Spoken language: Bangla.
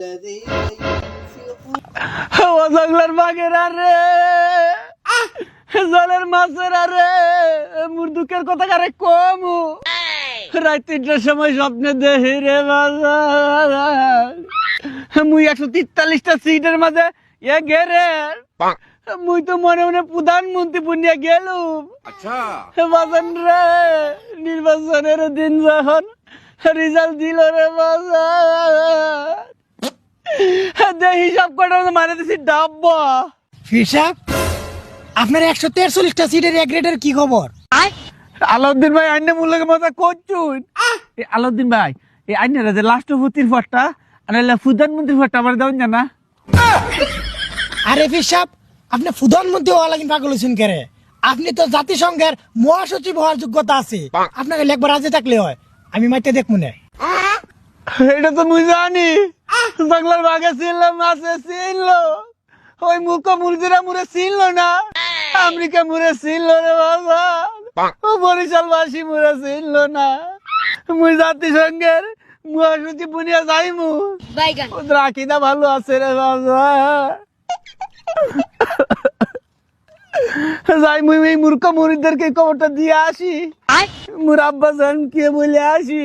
ও জঙ্গলের বাঘের আরে জলের মাছের আরে মোর দুঃখের কথা কারে কম রাত ৩টার সময় স্বপ্নে দেখি রে বাজার মুই ১৪৩টা সিটের মাঝে এ গেরে মুই তো মনে মনে প্রধানমন্ত্রী পুনিয়া গেলুম। আচ্ছা বাজান রে নির্বাচনের দিন যখন রেজাল্ট দিল রে বাজার দেখি সব কটা মারে দিছি ডাব্বা। ফিরসাব, আপনার ১৪৩টা সিটের এক গ্রেডের কি খবর? আলাউদ্দিন ভাই আইনে মূল্যকে মজা করছুন। আলাউদ্দিন ভাই এই আইনের যে লাস্ট ভর্তির পরটা আনাইলা প্রধানমন্ত্রীর পরটা আমার দেওয়া জানা। আরে ফিরসাব, আপনি প্রধানমন্ত্রী হওয়া লাগেন পাগল হয়েছেন কেরে? আপনি তো জাতিসংঘের মহাসচিব হওয়ার যোগ্যতা আছে, আপনাকে একবার রাজি থাকলে হয়। আমি মাইতে দেখবো না। এটা তো মুই জানি বাংলার বাঘে ছিল মাছে ছিল ওই মুখ মুরগিরা মুড়ে ছিল না আমেরিকা মুড়ে ছিল রে বাবা ও বরিশালবাসী মুড়ে ছিল না মুই জাতিসংঘের মহাসচিব বুনিয়া যাইমু ওদের আকিদা ভালো আছে রে বাবা যাই মুই এই মূর্খ মুড়িদেরকে খবরটা দিয়ে আসি মুর আব্বা জান কে বলে আসি